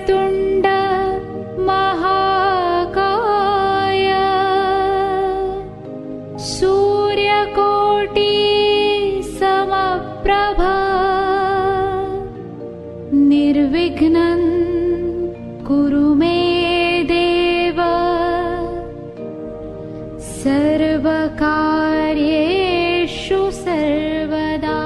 वक्रतुण्ड महाकाय सूर्यकोटि समप्रभा निर्विघ्नं कुरु मे देव सर्वकार्येषु सर्वदा।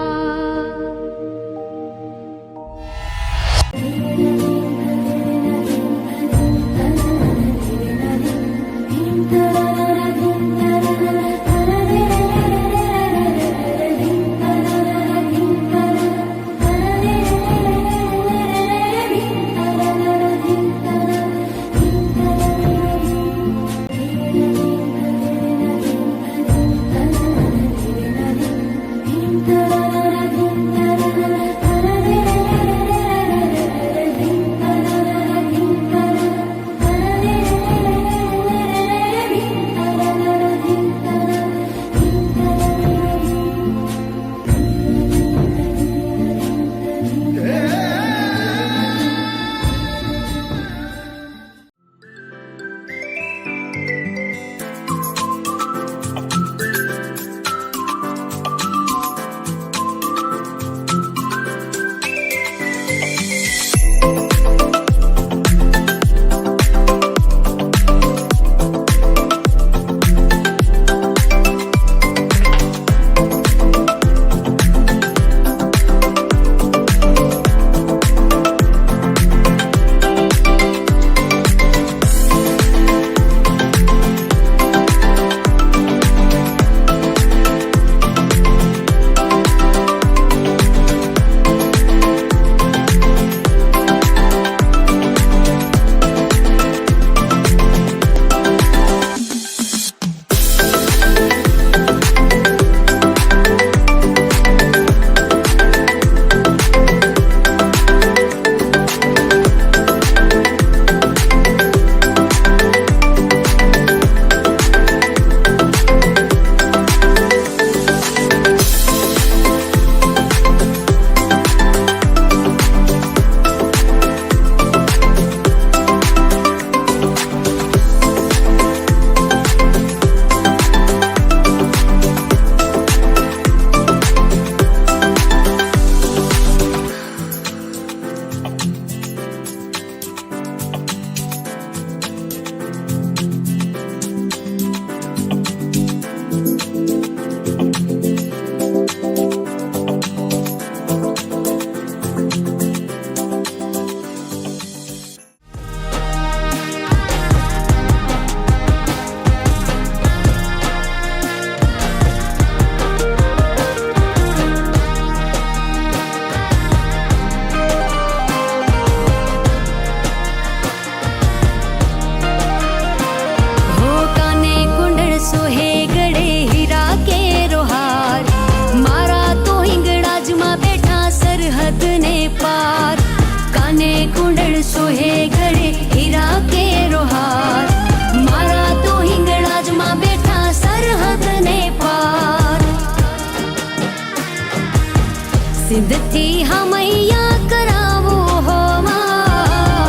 सिद्धथी हमैया करावो हो मां,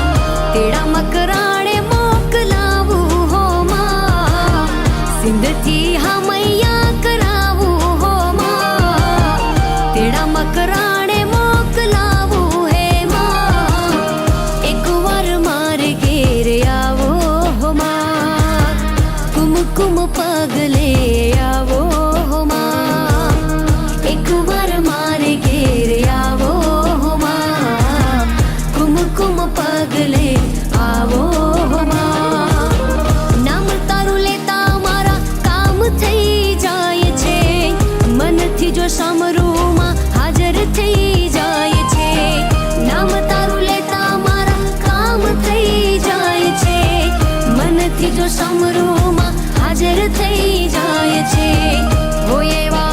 तेरा मकराणे मोकलावो हो मां। सिद्धथी हमैया करावो हो मां, तेरा मकराणे मोकलावो है मां। एक बार मार घेर आवो हो मां, कुमकुम पगले आवो हो मां। एक बार मार घेर आवो हो मां, कुमकुम पगले आवो हो मां। नाम तारू लेता मारा काम थई जाय छे, मनथी जो सामरू માં હાજર થઈ જાય છે। નામ તારું લેતા મારા કામ થઈ જાય છે, मनथी जो સામरू માં હાજર થઈ જાય છે। હોયેવા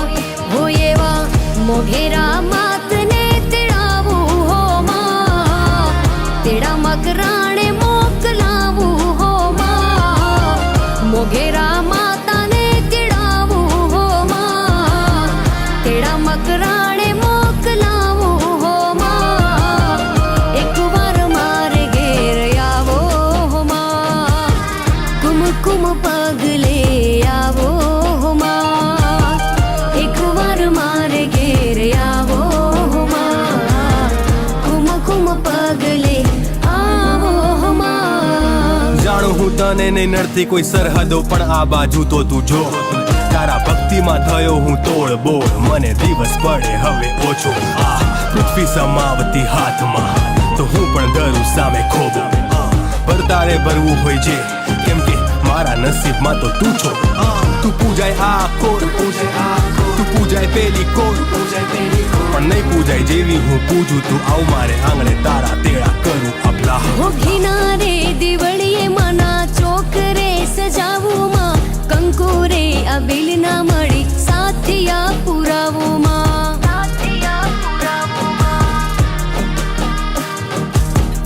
મોઘેરા માતને તેડાવું હો માં, તેડા મકરાણે મોકલાવું હો માં। મોઘેરા માતાને તેડાવું હો માં, તેડા તને નહીં નડતી કોઈ સરહદો, પણ આ બાજુ તો તું જો. તારા ભક્તિમાં થયો હું તોડ બોળ, મને દિવસ પડે હવે ઓછો. આ પૃથ્વી સમાવતી હાથમાં, તો હું પણ ડરું સામે ખોબો. ભરતારે ભરવું હોય છે, કેમ કે મારા નસીબમાં તો તું છો. તું પૂજાય આ કોર, તું પૂજાય પેલી કોર, પણ નહીં પૂજાય જેવી હું પૂજું. તું આવ મારે આંગણે, તારા તેડા કરું અપલા. હો ઘિનારે દીવડીએ મના ચોકરે સજાવું માં, કંકુરે અબિલ ના મળી સાથિયા પુરાવું માં.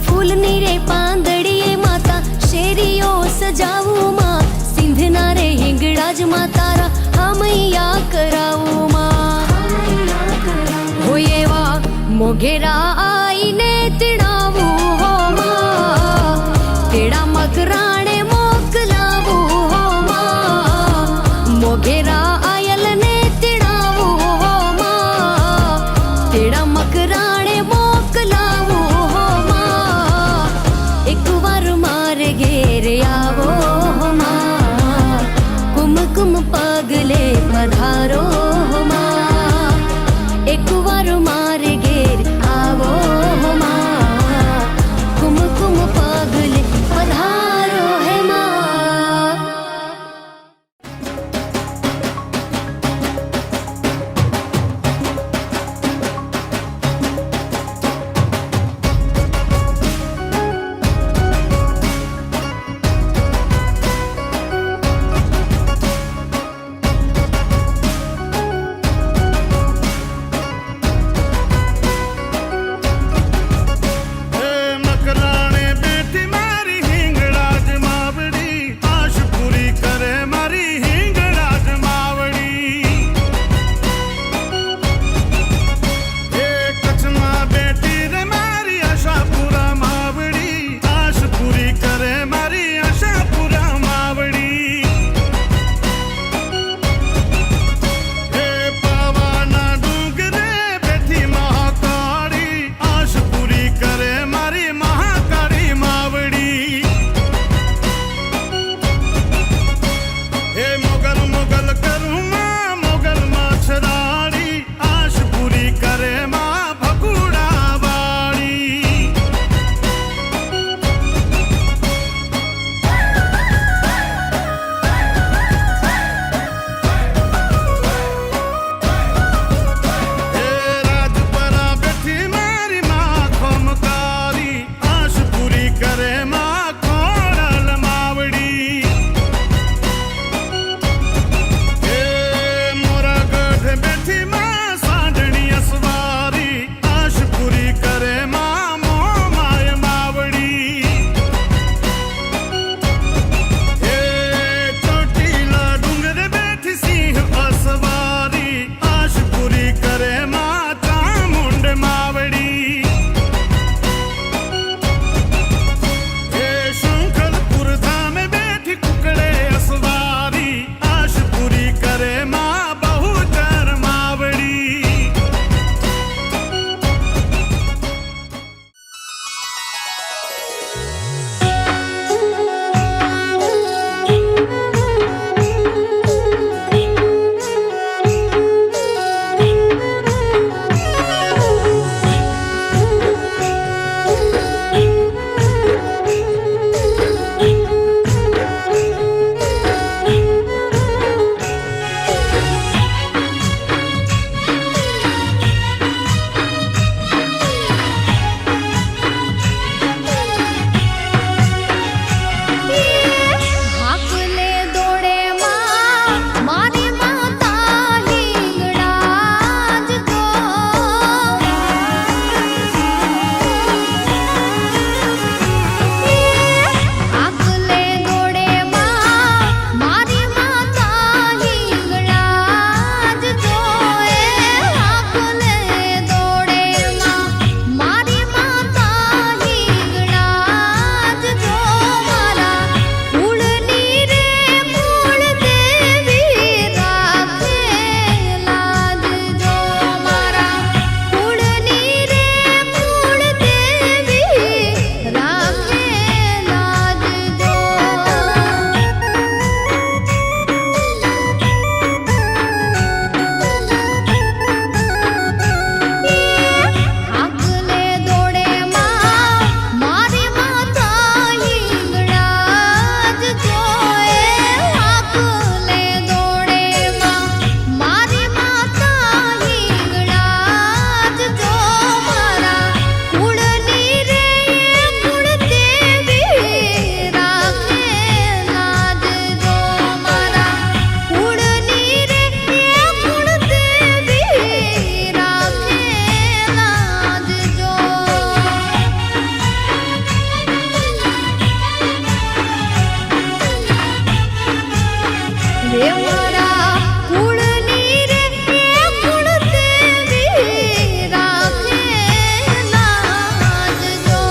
ફૂલની રે પાંદડીએ માતા શેરીઓ સજાવું માં, સિંધના રે હિંગળા જ માં તારા હમૈયા કરાવું માં. હોય એવા મોઘેરા આઈને તેડાવું હો માં, તેડા મકરાણે મોકલાવું હો માં. મોઘેરા આયલને તેડાવું હો માં, તેડા મકરાણે મોકલાવું હો માં. એકવાર મારે ઘેર આવો હો માં, કુમકુમ પગલે પધારો હો માં. એકવાર મારે ઘેર આવો હો માં, કુમકુમ પગલે પધારો હે માં. એ મારા કુળની રે એ કુળ દેવી રાખે લાજ જો.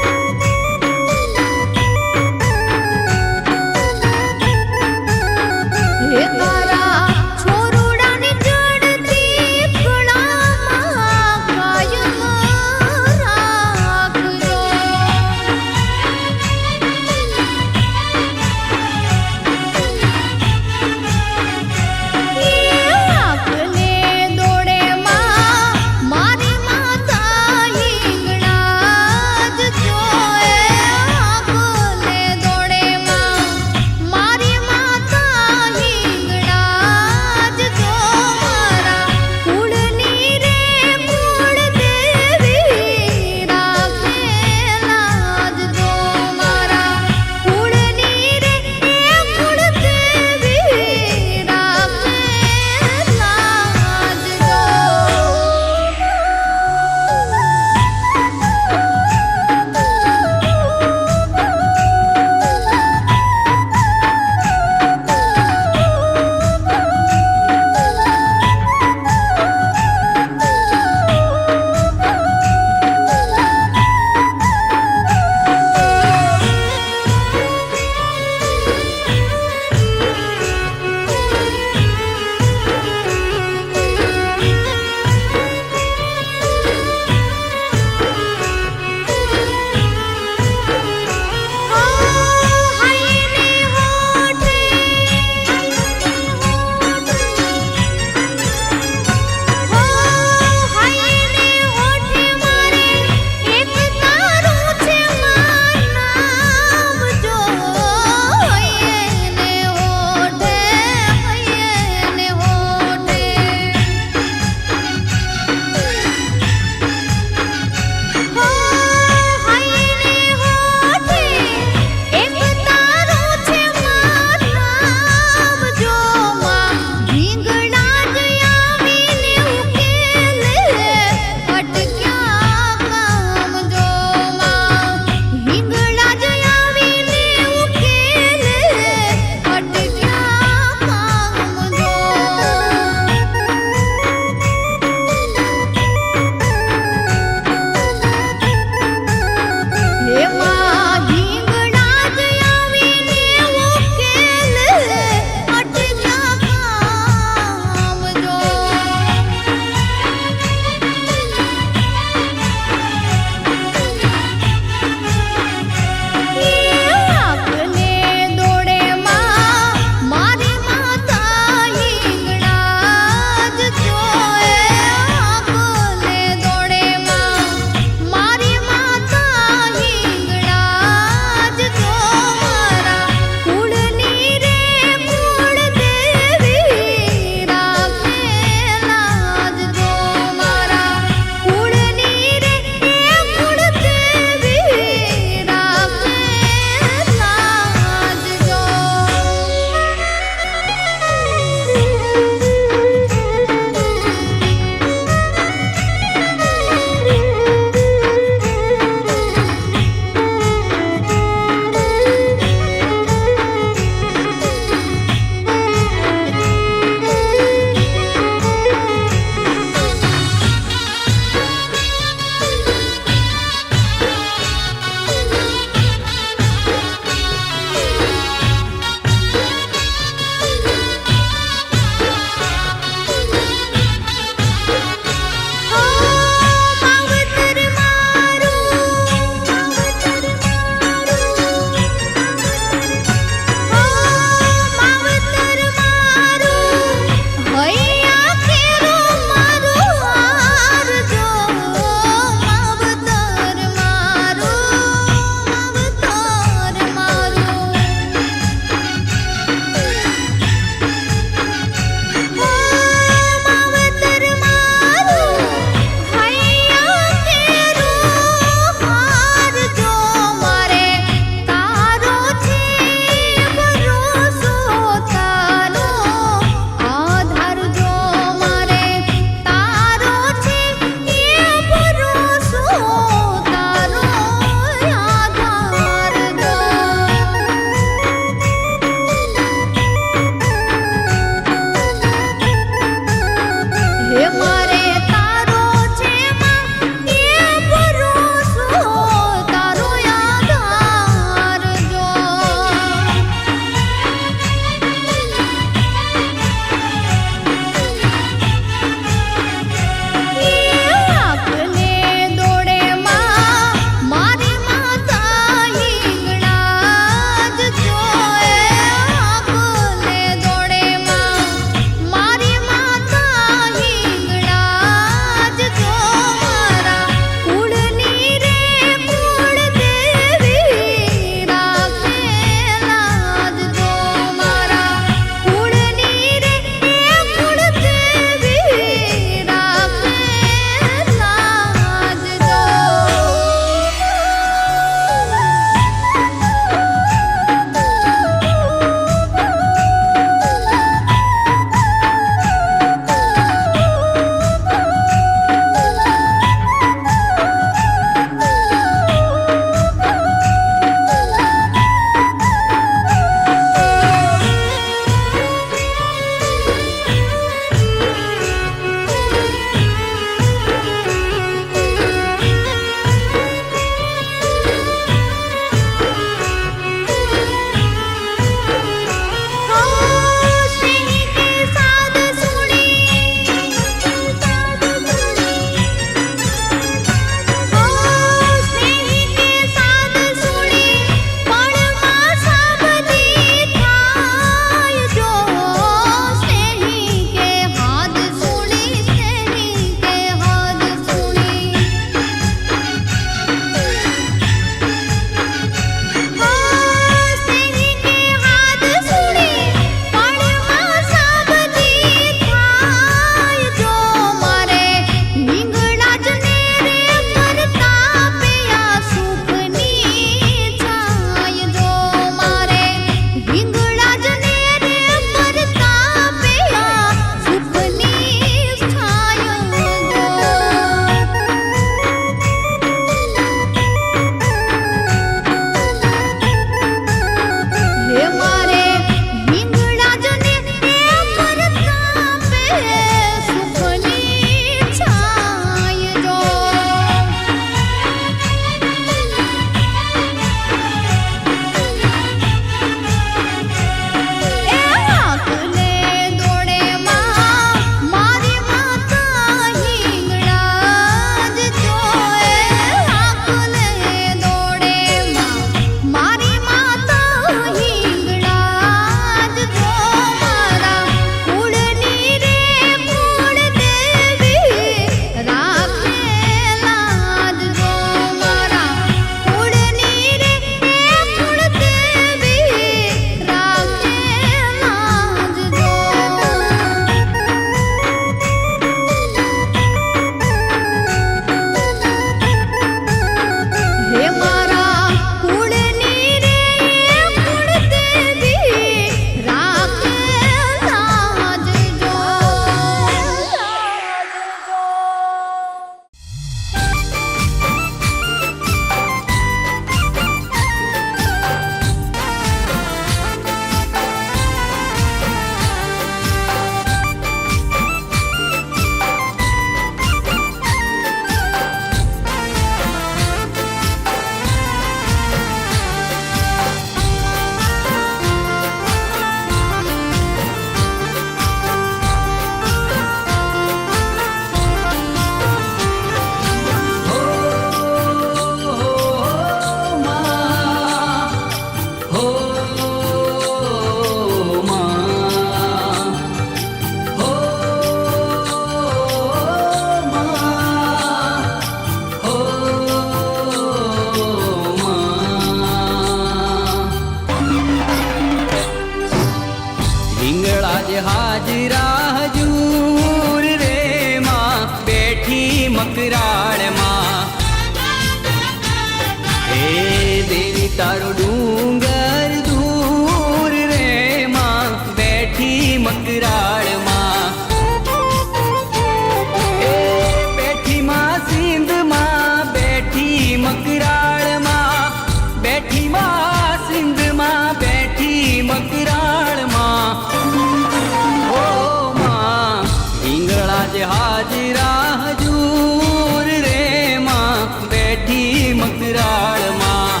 જે હાજરા હજૂર રે માં બેઠી મકરાળમાં.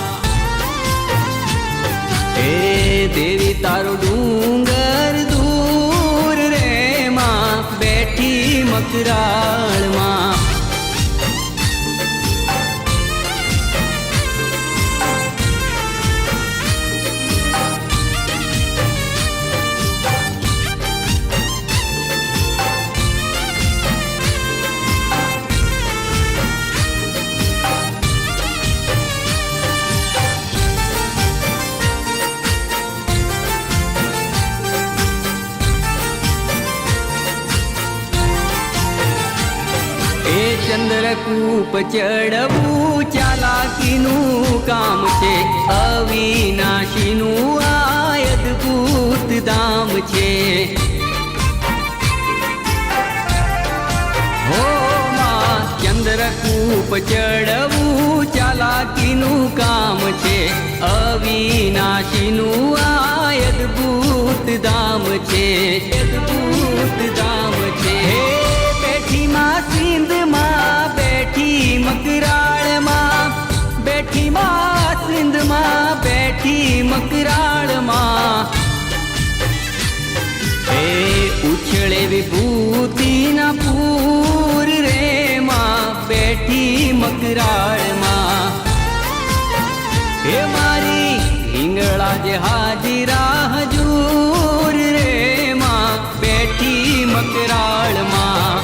એ દેવી તારો ડુંગર દૂર રે માં બેઠી મકરાળમાં. ચંદ્રકૂપ ચડવું ચાલાકીનું કામ છે, અવિનાશીનું આ અદભૂત ધામ છે. હો માં ચંદ્રકૂપ ચડવું ચાલાકીનું કામ છે, અવિનાશીનું આ અદભૂત ધામ છે, અદભૂત ધામ છે. બેઠીમાં સિંધમાં બેઠી મકરાળમાં, બેઠીમાં સિંધમાં બેઠી મકરાળમાં. એ ઉછળે વિભૂતિના પૂર રે માં બેઠી મકરાળમાં. હે મારી હિંગળા જે હાજરા હજૂર રે માં બેઠી મકરાળમાં.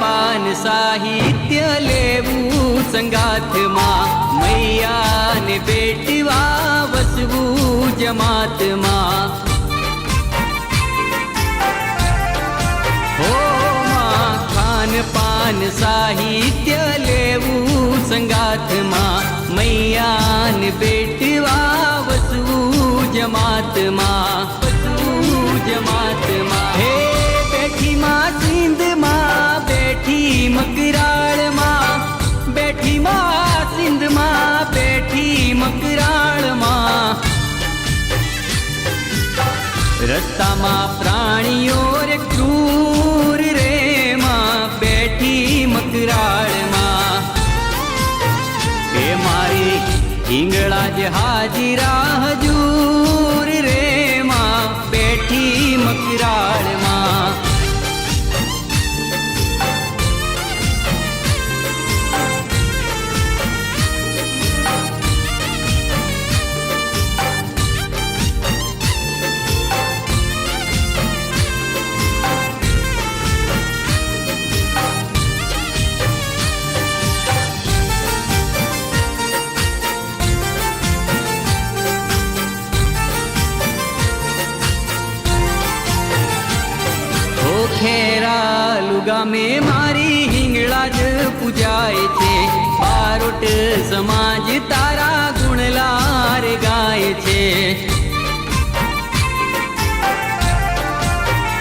પાન સાહિત્ય લેવું સંગાથમાં, મૈયાને બેટવા વસવું જમાતમાં. હો માં ખાન પાન સાહિત્ય લેવું સંગાથમાં, મૈયાને બેટવા વસવું જમાતમાં, વસવું જમાતમાં. હે બેઠીમાં સિંધમાં બેઠી મકરાળમાં, બેઠીમાં સિંધમાં બેઠી મકરાળમાં. રસ્તામાં પ્રાણીઓ રે ક્રૂર રે માં બેઠી મકરાળમાં. એ મારી હિંગળા જે હાજરા હજૂર રે માં બેઠી મકરાળમાં. ખેરાલુ ગામે મારી હિંગળા જ પૂજાય છે, બારોટ સમાજ તારા ગુણલાર ગાય છે.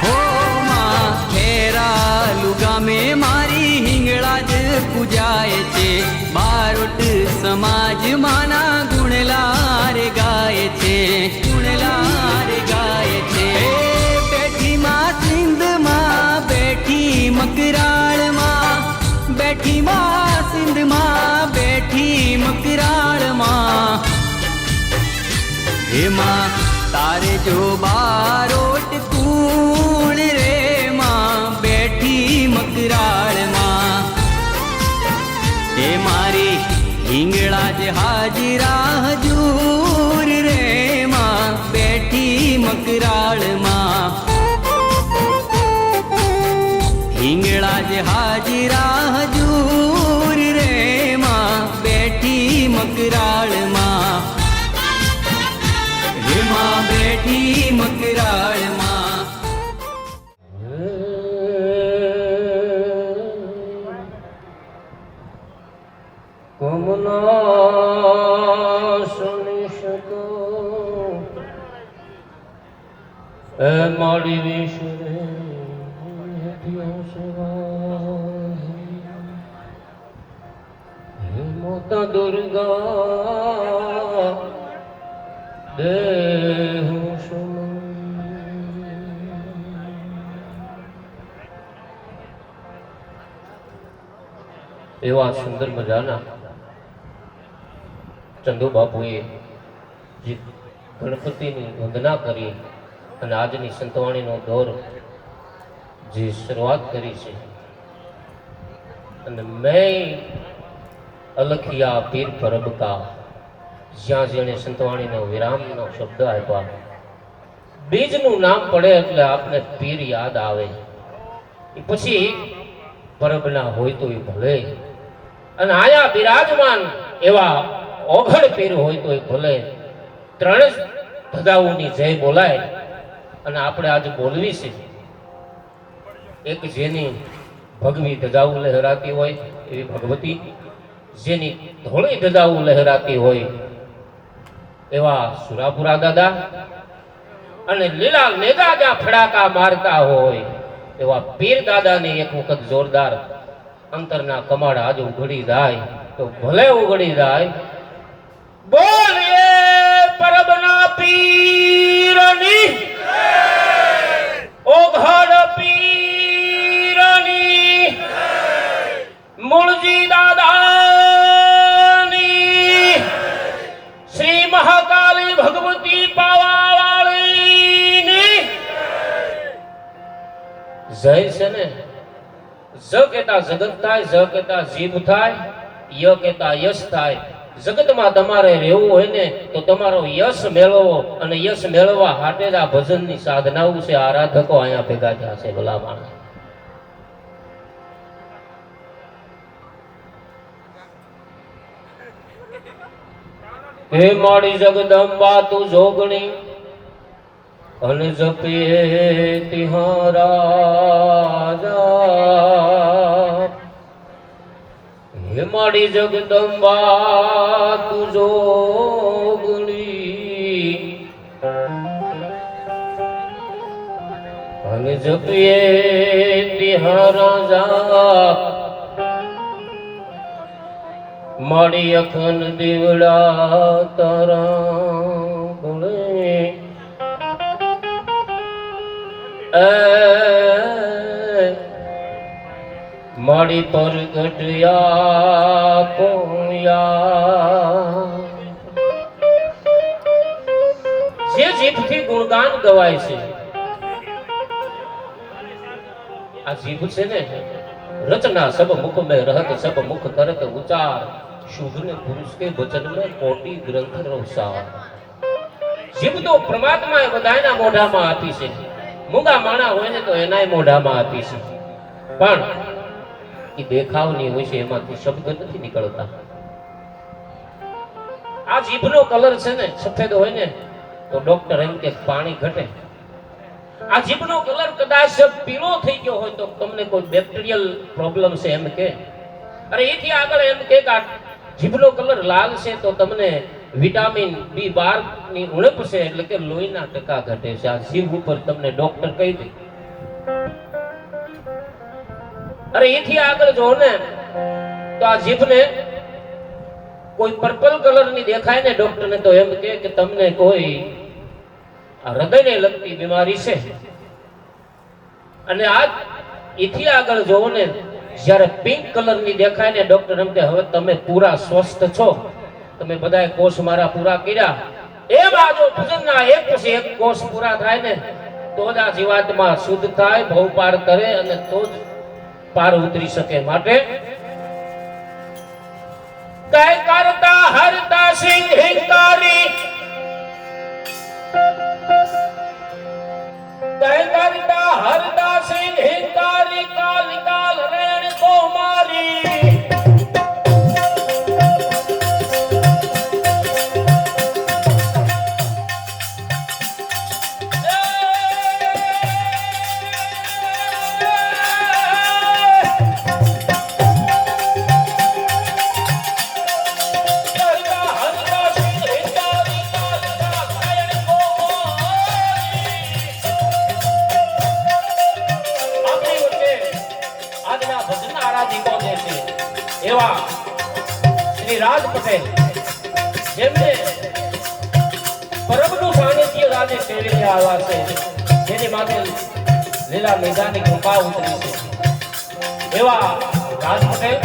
હો માં ખેરાલુ ગામે મારી હિંગળા જ પૂજાય છે, બારોટ સમાજ માના ગુણલાર ગાય છે, ગુણલાર ગાય છે. બેઠીમાં સિંધમાં બેઠી મકરાળમાં, બેઠીમાં સિંધમાં બેઠી મકરાળમાં. હેમાં તારે જો બારોટ કુળ રે માં બેઠી મકરાળમાં. હે મારી હિંગળા જે હાજરા હજૂર રે માં બેઠી મકરાળમાં. હિંગળા જે હાજરા હજૂર રે માં બેઠી મકરાળમાં. રે માં બેઠી મકરાળમાં. માડી વિશે હે માતા દુર્ગા દેહ એવા સુંદર મજાના ચંદુ બાપુએ જે ગણપતિની વંદના કરી અને આજની સંતવાણીનો દોર જે શરૂઆત કરી છે અને મેં અલખિયા પીર પરબકા જ્યાં જેણે સંતવાણીનો વિરામનો શબ્દ આપ્યા બીજનું નામ પડે એટલે આપને પીર યાદ આવે એ પછી પરબના હોય તો એ ભલે અને આયા બિરાજમાન એવા ઓઘડ પીર હોય તો એ ભલે ત્રણ ધજાઓની જય બોલાય અને આપણે આજે બોલવી છે એક જેની ભગવી ધજાઓ લહેરાતી હોય એવી ભગવતી જેની ધોળી ધજાઓ લહેરાતી હોય એવા સુરાપુરા દાદા અને લીલા નેગાજા ફડાકા મારતા હોય એવા પીર દાદાની એક વખત જોરદાર અંતરના કમાડ આજે ઉઘડી જાય તો ભલે ઉઘડી જાય બોલીએ પરબના પીરની ઓઘડ પીરની મૂળજી દાદાની શ્રી મહાકાલી ભગવતી પાવાવાળીની જય છે ને જ કેતા જગત થાય જ કેતા જીભ થાય ય કેતા યશ થાય જગતમાં તમારે રહેવું હોય ને તો તમારો યશ મેળવો અને યશ મેળવવા હાટેલા ભજનની સાધનાઓ છે આરાધકો અહીંયા ભેગા થયા છે ભલા માણસ હે માડી જગદંબા તું જોગણી અને જપીએ તિહારા હે માડી જગદંબા તું જોગણી અને જપીએ તિહારા માડી અખંડ દીવડા તારા ગુણે માડી પરગટયા પોયા જે જીભથી ગુણગાન ગવાય છે આ જીભ છે ને रचना सब मुख में रहत सब मुख करत उचार शुभ ने पुरुष के वचन में कोटि ग्रंथ रोसार जीभ तो परमात्मा ए बधायना मोढाમાં આપી છે મૂંગા માણા હોય ને તો એનાય મોઢામાં આપી છે પણ એ દેખાવની હોય છે એમાંથી શબ્દ નથી નીકળતા આ જીભનો કલર છે ને સફેદ હોય ને તો ડોક્ટર એમ કે પાણી ઘટે આ જીભનો કલર કદાચ પીળો થઈ ગયો હોય તો તમને કોઈ બેક્ટેરિયલ પ્રોબ્લેમ છે એમ કે અરે એથી આગળ એમ કે આ જીભનો કલર લાલ છે તો તમને વિટામિન B12 ની ઉણપ છે એટલે કે લોહીના ટકા ઘટે છે આ જીભ ઉપર તમને ડોક્ટર કહી દે અરે એથી આગળ જો ને તો આ જીભને કોઈ પર્પલ કલર ની દેખાય ને ડોક્ટર ને તો એમ કે તમને કોઈ હૃદયને લગતી બીમારી છે અને આજ એથી આગળ જોવો ને જ્યારે પિંક કલર ની દેખાય ને ડોક્ટર એમ કે હવે તમે પૂરા સ્વસ્થ છો તમે બધાએ કોષ મારા પૂરા કર્યા એમ આ જો ભજનના એક પછી એક કોષ પૂરા થાય ને તો જ આ જીવાત્મા શુદ્ધ થાય ભવ પાર કરે અને તો જ પાર ઉતરી શકે માટે કઈ કરતા હરતા સિંહ હિંકારી કઈ કરતા હરતા સિંહ હિંકારી કાલ કાલ રેણ કો મારી એવા શ્રી રાજ પટેલ જેમને પરમનું સાનિધ્ય રાજે કેળવી આવ્યા છે, જેની માથે લીલા મેઘાની કૃપા ઉતરી છે, એવા રાજ પટેલ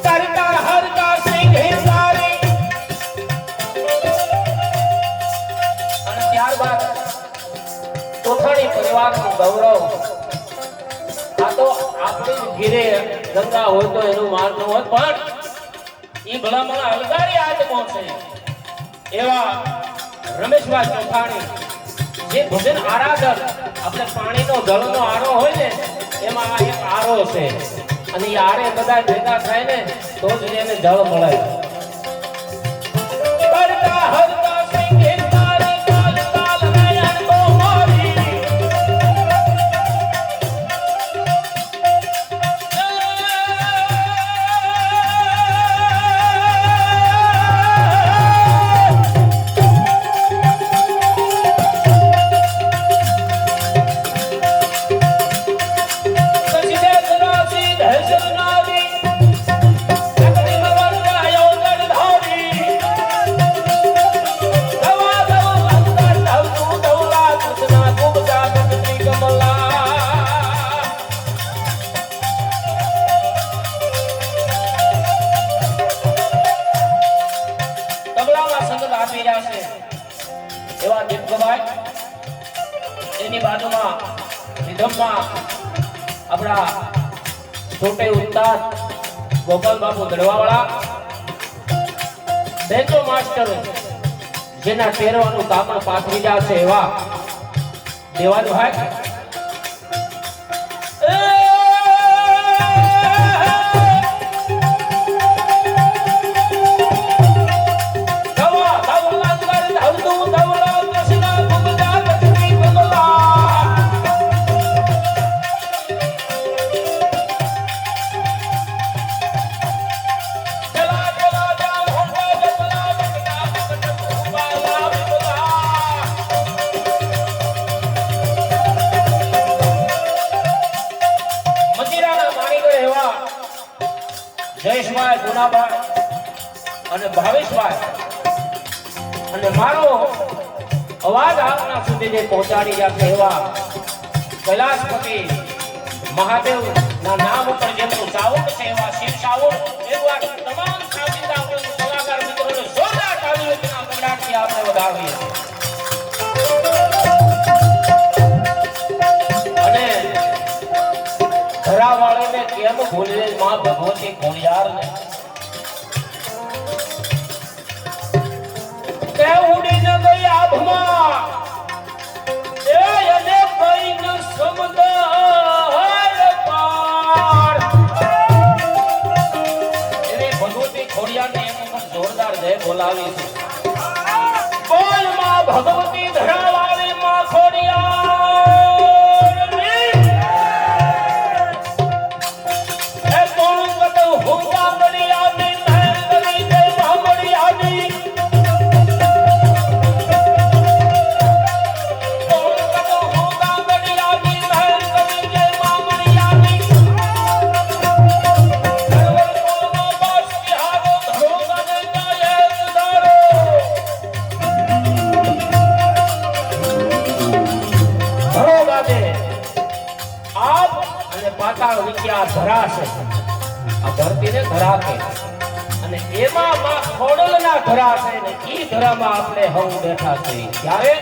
કરતા હરતા સિંહ હિસારી અને ત્યારબાદ તોથાણી પરિવારનું ગૌરવ. આ તો આપણી ઘીરે ગંગા હોય તો એનું માન ન હોત, પણ ઈ ભલામણ અલગારી આત્મો છે એવા રમેશભાઈ ચોખાણી, જે ભજન આરાધક. આપણે પાણીનો જળનો આરો હોય ને એમાં આ એક આરો છે, અને એ આરે બધા ભેગા થાય ને તો જ એને જળ મળે. કરતા હરતા સિંહે તારી કાલ કાલ નયન તો મારી. એવા દીપકભાઈ, એની બાજુમાં નિધમમાં આપણા છોટે ઉસ્તાદ ગોપાલ બાપુ દડવાવાળા, બેન્ચો માસ્ટર જેના પહેરવાનું કામણ પાથરી જશે એવા દેવાનભાઈ. જયેશભાઈ ગુનાભાઈ અને ભાવેશભાઈ, અને મારો અવાજ આપના સુધી જે પહોંચાડી જશે એવા કૈલાસપતિ મહાદેવ ના નામ ઉપર જેમનું સાઉન્ડ છે એવા શિવ સાઉન્ડ, એવા તમામ સાજિંદા કલાકાર મિત્રોને જોરદાર તાળીઓના ગગડાટથી આપણે વધાવીએ. અને ઘરાવાળીને કેમ ભૂલે માં ભગવતી ખોડિયારને, તે ઉડી ન ગઈ આભમાં એ એને કઈ ન સમજાય પાર. એવી ભગવતી ખોડિયારને એક વખત જોરદાર જય બોલાવી છે. બોલ માં ભગવતી ધરાવાળી માં ખોડિયાર. પાતાળ વિદ્યા ધરા છે, આ ધરતીને ધરા કે, અને એમાં માં ખોડલના ધરા છે ને ઈ ધરામાં આપણે હવ બેઠા છે. ત્યારે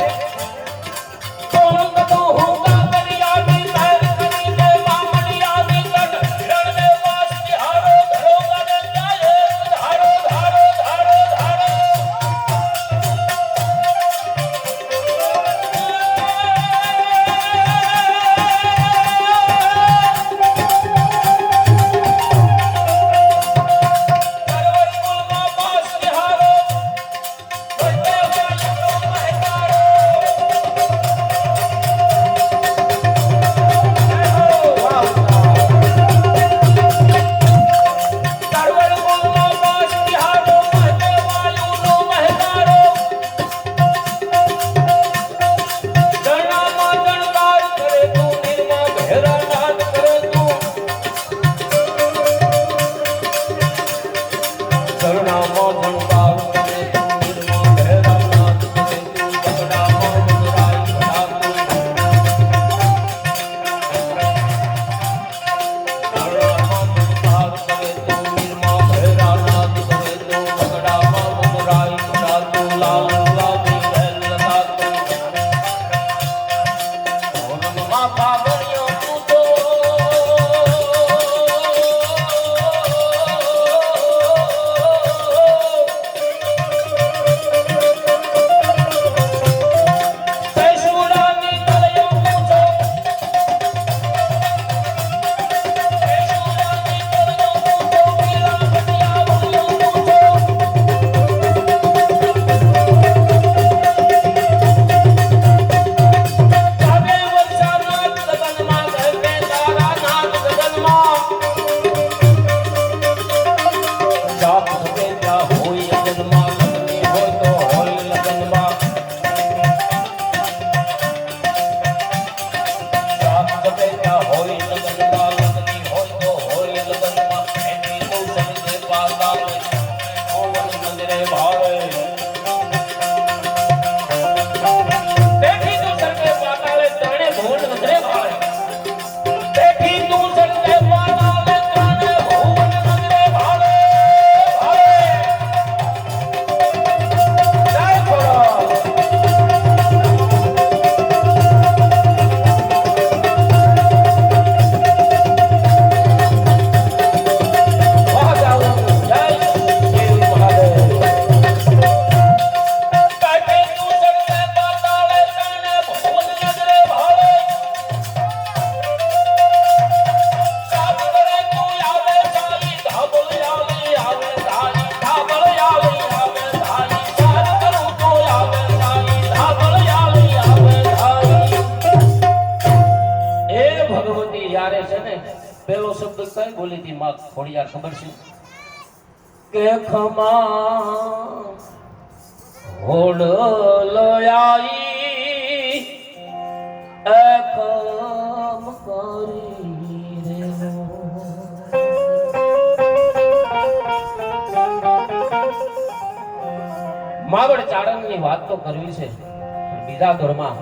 કોણ કદો હોગા કરિયાની મહેર કરી દે મામલિયાની કટ રણને વાસ બિહારો ધરો ગને જાય ધારો ધારો ધારો ધારો. ભગવતી જ્યારે છે ને પેલો શબ્દ કઈ બોલી હતી માં ખોડિયાર ખબર છે કે ખમા હોડ લયાઈ એકમ કરી રે માવડ ચારણની વાત તો કરવી છે બીજા ઘરમાં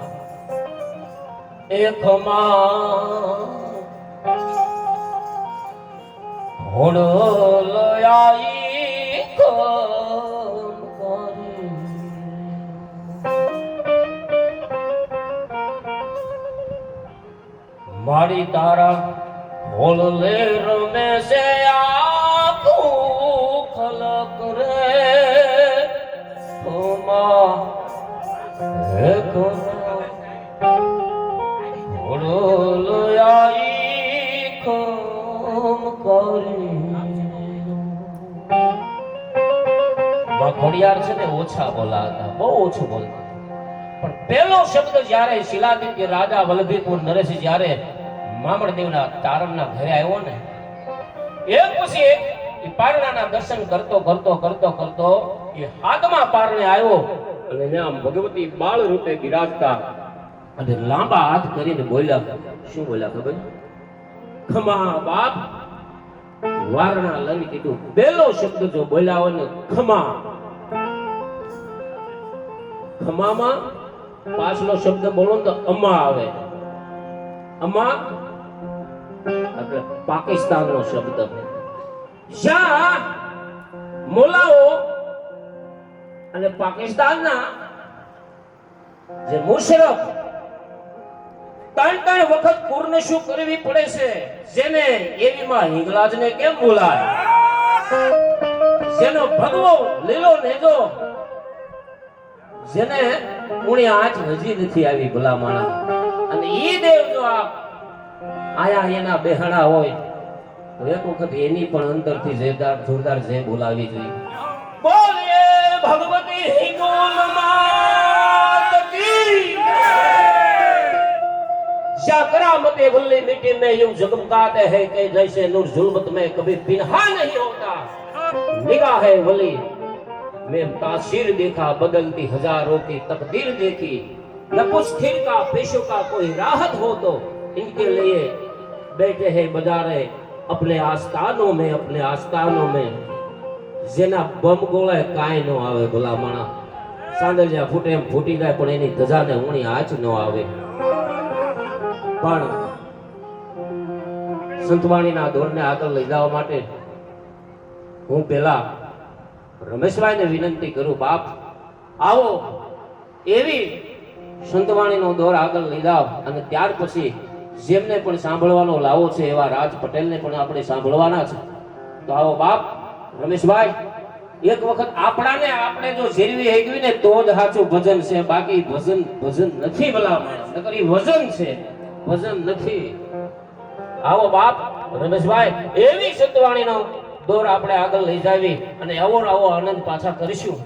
એકમાં હોડ લયાઈ કમ કરી મારી તારા હોલ લે રમે છે આખું ખલક રે ઓમા ખોડિયાર છે ને ઓછા બોલાતા, બહુ ઓછું બોલતા, પણ પેલો શબ્દ જ્યારે શિલાદિત્ય રાજા વલ્લભીપુર નરેશ જ્યારે મામણદેવના તારણના ઘરે આવ્યો ને એક પછી એક પારણાના દર્શન કરતો કરતો કરતો કરતો એ હાથમાં પારણે આવ્યો અને એને આમ ભગવતી બાળ રૂપે બિરાજતા અને લાંબા હાથ કરીને બોલ્યા. શું બોલ્યા ખબર? ખમા બાપ. વારણા લઈ કીધું. પહેલો શબ્દ જો બોલ્યા હોય ને ખમા, ખમામાં પાછલો શબ્દ બોલો તો અમા આવે. અમા એટલે પાકિસ્તાનનો શબ્દ. જ્યાં મોલાઓ અને પાકિસ્તાનના જે મુશરફ ત્રણ વખત પૂર્ણ શું કરવી પડે છે, જેને એવીમાં હિંગલાજને કેમ બોલાય, જેનો ભગવો લીલો નેજો, જેને ઉણી આંચ હજી નથી આવી ભલામણા, અને ઈ દેવ જો આયા એના બેહણા હોય તો એક વખત એની પણ અંદરથી જોરદાર જય બોલાવી જોઈએ. બોલીએ ભગવતી હિંગોલ માત કી जय। करामते वल्ली मिट्टी में यूं जगमगाते हैं कि जैसे नूर जुल्मत में कभी पिन्हा नहीं होता। निगाह है वली में तासीर देखा, बदलती हजारों की तकदीर देखी, न कुछ स्थिर का पेशों का कोई राहत हो तो इनके लिए बैठे हैं बजारे अपने आस्थानों में जेना बम गोळे काई नो आवे भलामणा, सांदलिया फूटे एम फूटी जाए पण एनी धजाने ऊणी आंच नो आवे। પણ સંતવાણીના દોરને આગળ લઈ જવા માટે હું પહેલા રમેશભાઈને વિનંતી કરું, બાપ આવો એવી સંતવાણીનો દોર આગળ લઈ જાવ, અને ત્યાર પછી જેમને પણ સાંભળવાનો લાવો છે એવા રાજ પટેલને પણ આપણે સાંભળવાના છે. તો આવો બાપ રમેશભાઈ, એક વખત આપણે જો જીરવી હેગવી ને તો જ સાચું ભજન છે, બાકી ભજન નથી ભલામણ, નકર ઈ વજન છે, ભજન નથી. આવો બાપ રમેશભાઈ, એવી સંતવાણીનો દોર આપણે આગળ લઈ જાવી અને આવો આનંદ પાછા કરીશું.